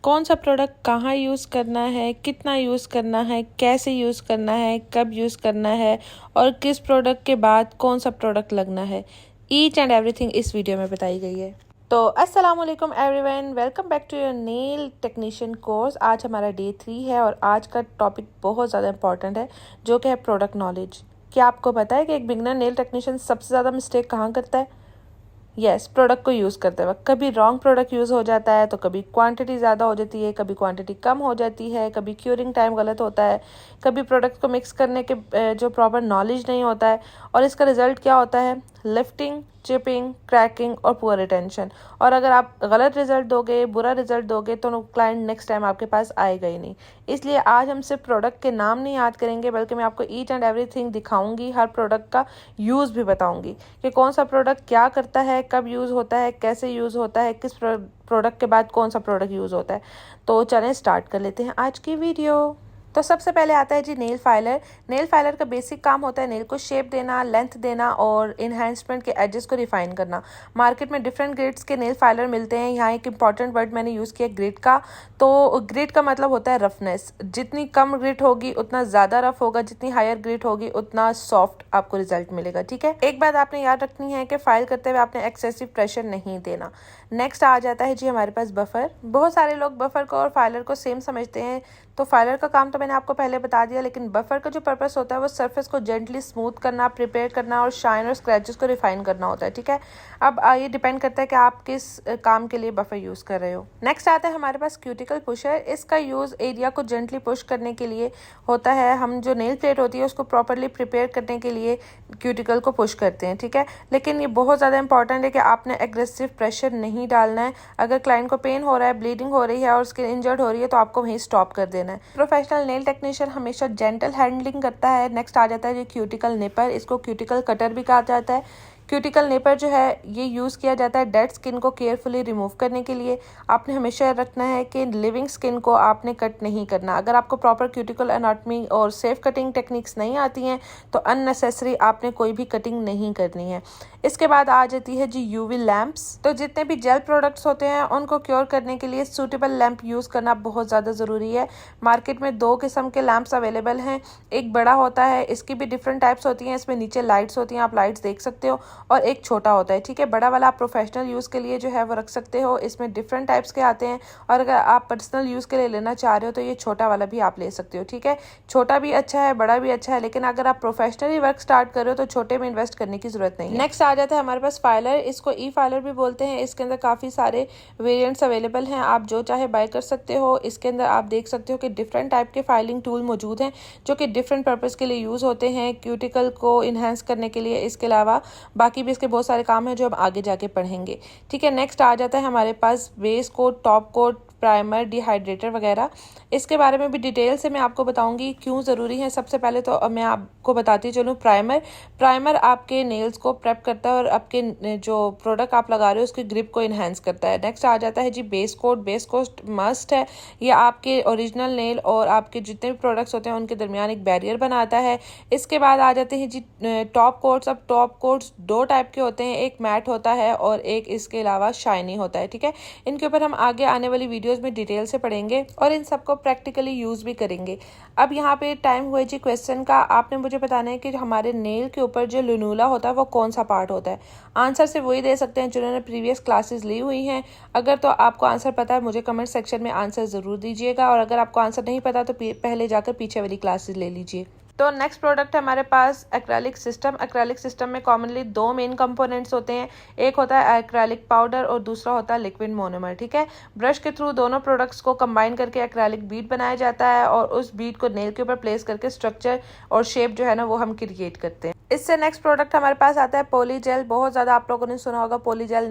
कौन सा प्रोडक्ट कहाँ यूज़ करना है, कितना यूज़ करना है, कैसे यूज़ करना है, कब यूज़ करना है और किस प्रोडक्ट के बाद कौन सा प्रोडक्ट लगना है, ईच एंड एवरीथिंग इस वीडियो में बताई गई है। तो अस्सलाम वालेकुम everyone, welcome back to your nail technician course. आज हमारा डे 3 है और आज का टॉपिक बहुत ज़्यादा इंपॉर्टेंट है जो कि है प्रोडक्ट नॉलेज। क्या आपको पता है कि एक बिगनर नेल टेक्नीशियन सबसे ज़्यादा मिस्टेक कहाँ करता है? प्रोडक्ट को यूज़ करते वक्त कभी रॉन्ग प्रोडक्ट यूज़ हो जाता है, तो कभी क्वांटिटी ज़्यादा हो जाती है, कभी क्वांटिटी कम हो जाती है, कभी क्यूरिंग टाइम गलत होता है, कभी प्रोडक्ट को मिक्स करने के जो प्रॉपर नॉलेज नहीं होता है और इसका रिजल्ट क्या होता है? लिफ्टिंग, चिपिंग, क्रैकिंग और पुअर रिटेंशन। और अगर आप गलत रिजल्ट दोगे, बुरा रिजल्ट दोगे तो क्लाइंट नेक्स्ट टाइम आपके पास आएगा ही नहीं। इसलिए आज हम सिर्फ प्रोडक्ट के नाम नहीं याद करेंगे, बल्कि मैं आपको ईच एंड एवरीथिंग दिखाऊंगी, हर प्रोडक्ट का यूज़ भी बताऊंगी कि कौन सा प्रोडक्ट क्या करता है, कब यूज़ होता है, कैसे यूज़ होता है, किस प्रोडक्ट के बाद कौन सा प्रोडक्ट यूज़ होता है। तो चलें स्टार्ट कर लेते हैं आज की वीडियो। तो सबसे पहले आता है जी नेल फाइलर। नेल फाइलर का बेसिक काम होता है नेल को शेप देना, लेंथ देना और इन्हेंसमेंट के एजेस को रिफाइन करना। मार्केट में डिफरेंट ग्रेड्स के नेल फाइलर मिलते हैं। यहाँ एक इंपॉर्टेंट वर्ड मैंने यूज़ किया ग्रिड का। तो ग्रिड का मतलब होता है रफनेस। जितनी कम ग्रिड होगी उतना ज़्यादा रफ होगा, जितनी हायर ग्रिड होगी उतना सॉफ्ट आपको रिजल्ट मिलेगा। ठीक है, एक बात आपने याद रखनी है कि फाइल करते हुए आपने एक्सेसिव प्रेशर नहीं देना। नेक्स्ट आ जाता है जी हमारे पास बफर। बहुत सारे लोग बफर को और फाइलर को सेम समझते हैं। तो फाइलर का काम तो मैंने आपको पहले बता दिया, लेकिन बफर का जो पर्पस होता है वो सरफेस को जेंटली स्मूथ करना, प्रिपेयर करना और शाइन और स्क्रैचेस को रिफाइन करना होता है। ठीक है, अब ये डिपेंड करता है कि आप किस काम के लिए बफर यूज़ कर रहे हो। नेक्स्ट आता है हमारे पास क्यूटिकल पुशर। इसका यूज़ एरिया को जेंटली पुश करने के लिए होता है। हम जो नेल प्लेट होती है उसको प्रॉपरली प्रिपेयर करने के लिए क्यूटिकल को पुश करते हैं। ठीक है, लेकिन ये बहुत ज़्यादा इंपॉर्टेंट है कि आपने एग्रेसिव प्रेशर नहीं डालना है। अगर क्लाइंट को पेन हो रहा है, ब्लीडिंग हो रही है और स्किन इंजर्ड हो रही है तो आपको वहीं स्टॉप कर देना है। प्रोफेशनल नेल टेक्नीशियन हमेशा जेंटल हैंडलिंग करता है। नेक्स्ट आ जाता है ये क्यूटिकल निपर। इसको क्यूटिकल कटर भी कहा जाता है। क्यूटिकल निपर जो है ये यूज़ किया जाता है डेड स्किन को केयरफुली रिमूव करने के लिए। आपने हमेशा रखना है कि लिविंग स्किन को आपने कट नहीं करना। अगर आपको प्रॉपर क्यूटिकल एनाटॉमी और सेफ कटिंग टेक्निक्स नहीं आती हैं तो अननेसेसरी आपने कोई भी कटिंग नहीं करनी है। इसके बाद आ जाती है जी यूवी लैंप्स। तो जितने भी जेल प्रोडक्ट्स होते हैं उनको क्योर करने के लिए सूटेबल लैंप यूज़ करना बहुत ज़्यादा ज़रूरी है। मार्केट में 2 किस्म के लैंप्स अवेलेबल हैं। एक बड़ा होता है, इसकी भी डिफरेंट टाइप्स होती हैं, इसमें नीचे लाइट्स होती हैं, आप लाइट्स देख सकते हो। और एक छोटा होता है। ठीक है, बड़ा वाला आप प्रोफेशनल यूज़ के लिए जो है वो रख सकते हो। इसमें डिफरेंट टाइप्स के आते हैं और अगर आप पर्सनल यूज़ के लिए लेना चाह रहे हो तो ये छोटा वाला भी आप ले सकते हो। ठीक है, छोटा भी अच्छा है, बड़ा भी अच्छा है, लेकिन अगर आप प्रोफेशनली वर्क स्टार्ट कर रहे हो तो छोटे में इन्वेस्ट करने की जरूरत नहीं है। नेक्स्ट आ जाता है हमारे पास फाइलर। इसको ई फाइलर भी बोलते हैं। इसके अंदर काफ़ी सारे वेरिएंट्स अवेलेबल हैं, आप जो चाहे बाय कर सकते हो। इसके अंदर आप देख सकते हो कि डिफरेंट टाइप के फाइलिंग टूल मौजूद हैं जो कि डिफरेंट पर्पज़ के लिए यूज़ होते हैं, क्यूटिकल को इन्हेंस करने के लिए। इसके अलावा बाकी भी इसके बहुत सारे काम है जो हम आगे जाके पढ़ेंगे। ठीक है, नेक्स्ट आ जाता है हमारे पास base coat, top coat, primer, dehydrator वगैरह। इसके बारे में भी डिटेल से मैं आपको बताऊंगी क्यों ज़रूरी है। सबसे पहले तो मैं आपको बताती चलूँ प्राइमर आपके नेल्स को प्रेप करता है और आपके जो प्रोडक्ट आप लगा रहे हो उसकी ग्रिप को इन्हेंस करता है। नेक्स्ट आ जाता है जी बेस कोट मस्ट है। ये आपके ओरिजिनल नेल और आपके जितने भी प्रोडक्ट्स होते हैं उनके दरमियान एक बैरियर बनाता है। इसके बाद आ जाते हैं जी टॉप कोट्स। अब टॉप कोट्स 2 टाइप के होते हैं, एक मैट होता है और एक इसके अलावा शाइनी होता है। ठीक है, इनके ऊपर हम आगे आने वाली वीडियोस में डिटेल से पढ़ेंगे और इन सबको प्रैक्टिकली यूज़ भी करेंगे। अब यहाँ पे टाइम हुआ जी क्वेश्चन का। आपने मुझे बताना है कि हमारे नेल के ऊपर जो लुनूला होता है वो कौन सा पार्ट होता है। आंसर से वही दे सकते हैं जिन्होंने प्रीवियस क्लासेस ली हुई हैं। अगर तो आपको आंसर पता है मुझे कमेंट सेक्शन में आंसर ज़रूर दीजिएगा, और अगर आपको आंसर नहीं पता तो पहले जाकर पीछे वाली क्लासेस ले लीजिए। तो नेक्स्ट प्रोडक्ट है हमारे पास एक्रेलिक सिस्टम। एक्रेलिक सिस्टम में कॉमनली 2 मेन कंपोनेंट्स होते हैं, एक होता है एक्रेलिक पाउडर और दूसरा होता है लिक्विड मोनोमर। ठीक है, ब्रश के थ्रू दोनों प्रोडक्ट्स को कंबाइन करके एक्रेलिक बीड बनाया जाता है और उस बीड को नेल के ऊपर प्लेस करके स्ट्रक्चर और शेप जो है ना वो हम क्रिएट करते हैं। इससे नेक्स्ट प्रोडक्ट हमारे पास आता है पॉलीजेल। बहुत ज़्यादा आप लोगों ने सुना होगा पॉलीजेल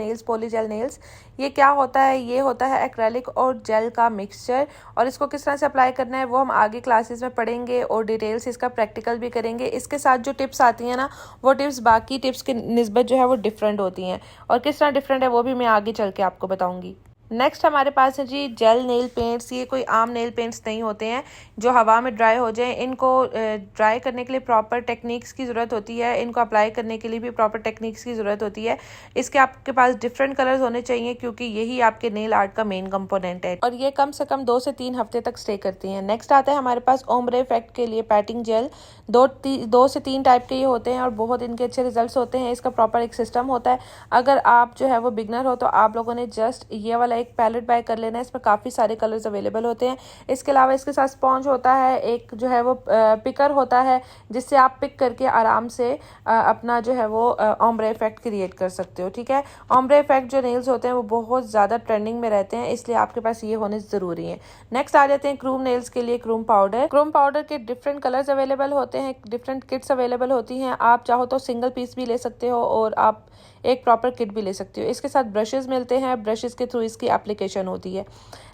नेल्स। ये क्या होता है? ये होता है एक्रेलिक और जेल का मिक्सचर, और इसको किस तरह से अप्लाई करना है वो हम आगे क्लासेस में पढ़ेंगे और डिटेल से इसका प्रैक्टिकल भी करेंगे। इसके साथ जो टिप्स आती हैं ना वो टिप्स बाकी टिप्स की निस्बत जो है वो डिफरेंट होती हैं, और किस तरह डिफरेंट है वो भी मैं आगे चल के आपको बताऊंगी। नेक्स्ट हमारे पास है जी जेल नेल पेंट्स। ये कोई आम नेल पेंट्स नहीं होते हैं जो हवा में ड्राई हो जाएं। इनको ड्राई करने के लिए प्रॉपर टेक्निक्स की ज़रूरत होती है, इनको अप्लाई करने के लिए भी प्रॉपर टेक्निक्स की ज़रूरत होती है। इसके आपके पास डिफरेंट कलर्स होने चाहिए क्योंकि यही आपके नेल आर्ट का मेन कंपोनेंट है और ये कम से कम 2 से 3 हफ्ते तक स्टे करती हैं। नेक्स्ट आता है हमारे पास ओम्ब्रे इफेक्ट के लिए पैटिंग जेल। 2 से 3 टाइप के ये होते हैं और बहुत इनके अच्छे रिजल्ट्स होते हैं। इसका प्रॉपर एक सिस्टम होता है। अगर आप जो है वो बिगनर हो तो आप लोगों ने जस्ट ये वाला एक पैलेट बाय कर लेना है। इसमें काफ़ी सारे कलर्स अवेलेबल होते हैं। इसके अलावा इसके साथ स्पॉन्ज होता है, एक जो है वो पिकर होता है जिससे आप पिक करके आराम से अपना जो है वो ओम्ब्रे इफेक्ट क्रिएट कर सकते हो। ठीक है, ओम्ब्रे इफेक्ट जो नेल्स होते हैं वो बहुत ज़्यादा ट्रेंडिंग में रहते हैं, इसलिए आपके पास ये होने ज़रूरी है। नेक्स्ट आ जाते हैं क्रूम नेल्स के लिए क्रूम पाउडर। क्रूम पाउडर के डिफरेंट कलर्स अवेलेबल होते हैं, डिफरेंट किट्स अवेलेबल होती हैं। आप चाहो तो सिंगल पीस भी ले सकते हो और आप एक प्रॉपर किट भी ले सकते हो। इसके साथ ब्रशेस मिलते हैं, ब्रशेस के थ्रू इसकी एप्लीकेशन होती है।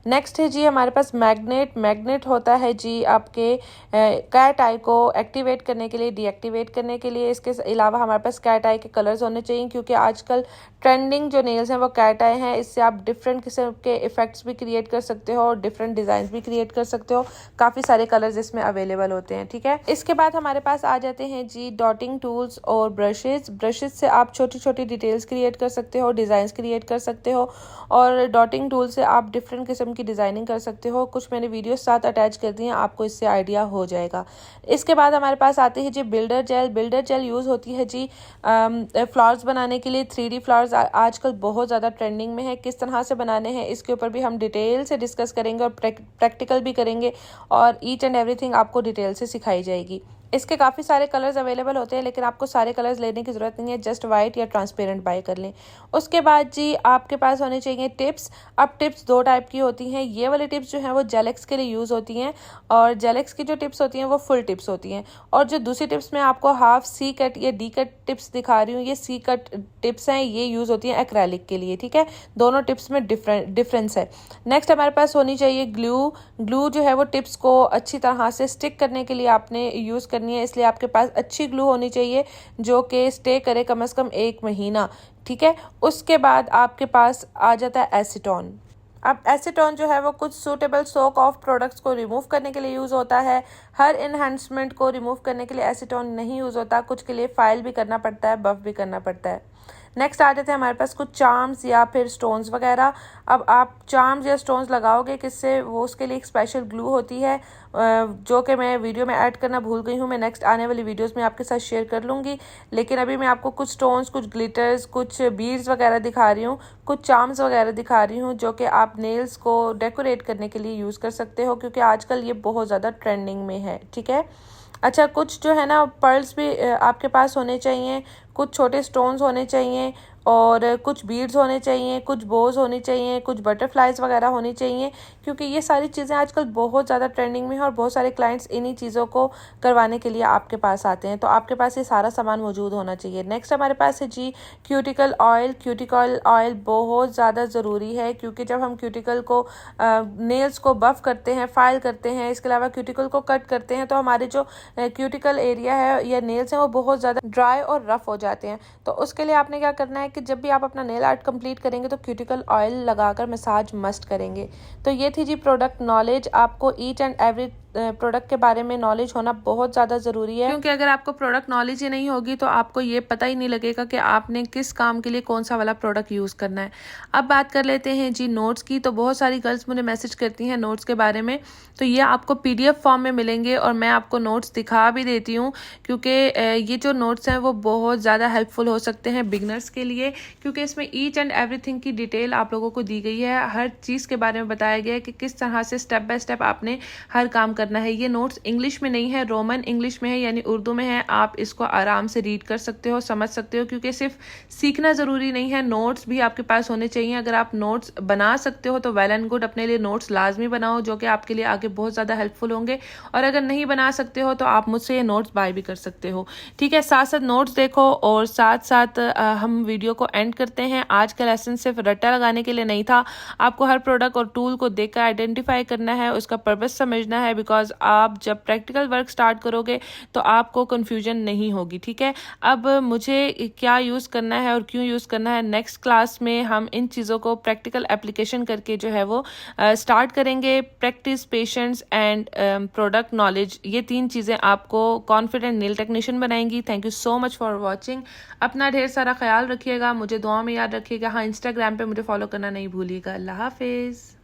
नेक्स्ट है जी हमारे पास मैग्नेट। मैग्नेट होता है जी आपके कैट आई को एक्टिवेट करने के लिए, डीएक्टिवेट करने के लिए। इसके अलावा हमारे पास कैट आई के कलर्स होने चाहिए क्योंकि आजकल ट्रेंडिंग जो नेल्स हैं वो कैट आई हैं। इससे आप डिफरेंट किस्म के इफेक्ट्स भी क्रिएट कर सकते हो और डिफरेंट डिज़ाइन भी क्रिएट कर सकते हो। काफ़ी सारे कलर्स इसमें अवेलेबल होते हैं। ठीक है, इसके बाद हमारे पास आ जाते हैं जी डॉटिंग टूल्स और ब्रशेज। ब्रशेज से आप छोटी छोटी डिटेल्स क्रिएट कर सकते हो, डिज़ाइंस क्रिएट कर सकते हो और डॉटिंग टूल से आप डिफरेंट किस्म की डिज़ाइनिंग कर सकते हो। कुछ मैंने वीडियो साथ अटैच कर दी हैं, आपको इससे आइडिया हो जाएगा। इसके बाद हमारे पास आती है जी builder gel. Builder gel use होती है जी फ्लावर्स बनाने के लिए। 3D फ्लावर्स आजकल बहुत ज़्यादा ट्रेंडिंग में है। किस तरह से बनाने हैं इसके ऊपर भी हम डिटेल से डिस्कस करेंगे और प्रैक्टिकल भी करेंगे और ईच एंड एवरीथिंग आपको डिटेल से सिखाई जाएगी। इसके काफ़ी सारे कलर्स अवेलेबल होते हैं लेकिन आपको सारे कलर्स लेने की ज़रूरत नहीं है, जस्ट वाइट या ट्रांसपेरेंट बाय कर लें। उसके बाद जी आपके पास होने चाहिए टिप्स। अब टिप्स 2 टाइप की होती हैं। ये वाली टिप्स जो हैं वो जेलेक्स के लिए यूज़ होती हैं और जेलेक्स की जो टिप्स होती हैं वो फुल टिप्स होती हैं। और जो दूसरी टिप्स मैं आपको हाफ सी कट या डी कट टिप्स दिखा रही हूँ, ये सी कट टिप्स हैं, ये यूज़ होती हैं एक्रेलिक के लिए। ठीक है, दोनों टिप्स में डिफरेंस है। नेक्स्ट हमारे पास होनी चाहिए ग्लू। ग्लू जो है वो टिप्स को अच्छी तरह से स्टिक करने के लिए आपने यूज़ करनी है, इसलिए आपके पास अच्छी ग्लू होनी चाहिए जो कि स्टे करे कम से कम 1 महीना। ठीक है, उसके बाद आपके पास आ जाता है एसीटोन। अब एसीटोन जो है वो कुछ सूटेबल सोक ऑफ प्रोडक्ट्स को रिमूव करने के लिए यूज़ होता है। हर एनहांसमेंट को रिमूव करने के लिए एसीटोन नहीं यूज़ होता, कुछ के लिए फाइल भी करना पड़ता है, बफ भी करना पड़ता है। नेक्स्ट आ जाते हैं हमारे पास कुछ चार्म्स या फिर स्टोन्स वगैरह। अब आप चार्म्स या स्टोन्स लगाओगे किससे, वो उसके लिए एक स्पेशल ग्लू होती है जो कि मैं वीडियो में ऐड करना भूल गई हूँ। मैं नेक्स्ट आने वाली वीडियोस में आपके साथ शेयर कर लूँगी, लेकिन अभी मैं आपको कुछ स्टोन्स, कुछ ग्लिटर्स, कुछ बीड्स वगैरह दिखा रही हूँ, कुछ चार्म्स वगैरह दिखा रही हूँ जो कि आप नेल्स को डेकोरेट करने के लिए यूज़ कर सकते हो क्योंकि आजकल ये बहुत ज़्यादा ट्रेंडिंग में है। ठीक है, अच्छा कुछ जो है ना पर्ल्स भी आपके पास होने चाहिए, कुछ छोटे स्टोन्स होने चाहिए और कुछ बीड्स होने चाहिए, कुछ बोज होनी चाहिए, कुछ बटरफ्लाइज वगैरह होनी चाहिए क्योंकि ये सारी चीज़ें आजकल बहुत ज़्यादा ट्रेंडिंग में है और बहुत सारे क्लाइंट्स इन्हीं चीज़ों को करवाने के लिए आपके पास आते हैं, तो आपके पास ये सारा सामान मौजूद होना चाहिए। नेक्स्ट हमारे पास है जी क्यूटिकल ऑयल। क्यूटिकल ऑयल बहुत ज़्यादा ज़रूरी है क्योंकि जब हम क्यूटिकल को नेल्स को बफ करते हैं, फाइल करते हैं, इसके अलावा क्यूटिकल को कट करते हैं तो हमारे जो क्यूटिकल एरिया है या नेल्स हैं वो बहुत ज़्यादा ड्राई और रफ हो जाते हैं। तो उसके लिए आपने क्या करना है कि जब भी आप अपना नेल आर्ट कंप्लीट करेंगे तो क्यूटिकल ऑयल लगाकर मसाज मस्ट करेंगे। तो ये थी जी प्रोडक्ट नॉलेज। आपको ईच एंड एवरी प्रोडक्ट के बारे में नॉलेज होना बहुत ज़्यादा ज़रूरी है क्योंकि अगर आपको प्रोडक्ट नॉलेज ही नहीं होगी तो आपको ये पता ही नहीं लगेगा कि आपने किस काम के लिए कौन सा वाला प्रोडक्ट यूज़ करना है। अब बात कर लेते हैं जी नोट्स की। तो बहुत सारी गर्ल्स मुझे मैसेज करती हैं नोट्स के बारे में, तो ये आपको PDF फॉर्म में मिलेंगे और मैं आपको नोट्स दिखा भी देती हूँ क्योंकि ये जो नोट्स हैं वो बहुत ज़्यादा हेल्पफुल हो सकते हैं बिगनर्स के लिए क्योंकि इसमें ईच एंड एवरीथिंग की डिटेल आप लोगों को दी गई है। हर चीज़ के बारे में बताया गया है कि किस तरह से स्टेप बाय स्टेप आपने हर काम करना है। ये नोट्स इंग्लिश में नहीं है, रोमन इंग्लिश में है यानी उर्दू में है। आप इसको आराम से रीड कर सकते हो, समझ सकते हो क्योंकि सिर्फ सीखना ज़रूरी नहीं है, नोट्स भी आपके पास होने चाहिए। अगर आप नोट्स बना सकते हो तो वेल एंड गुड, अपने लिए नोट्स लाजमी बनाओ जो कि आपके लिए आगे बहुत ज़्यादा हेल्पफुल होंगे। और अगर नहीं बना सकते हो तो आप मुझसे ये नोट्स बाय भी कर सकते हो। ठीक है, साथ साथ नोट्स देखो और साथ साथ हम वीडियो को एंड करते हैं। आज का लेसन सिर्फ रट्टा लगाने के लिए नहीं था, आपको हर प्रोडक्ट और टूल को देखकर आइडेंटिफाई करना है, उसका पर्पस समझना है। बिकॉज आप जब प्रैक्टिकल वर्क स्टार्ट करोगे तो आपको कन्फ्यूजन नहीं होगी, ठीक है। अब मुझे क्या यूज़ करना है और क्यों यूज़ करना है, नेक्स्ट क्लास में हम इन चीज़ों को प्रैक्टिकल एप्लीकेशन करके जो है वो स्टार्ट करेंगे। Practice, patience and product knowledge, ये 3 चीज़ें आपको कॉन्फिडेंट नेल टेक्नीशियन बनाएंगी। Thank you so much for watching. अपना ढेर सारा ख्याल रखिएगा, मुझे दुआ में याद रखिएगा। हाँ, इंस्टाग्राम पे मुझे फॉलो करना नहीं भूलिएगा। अल्लाह हाफिज़।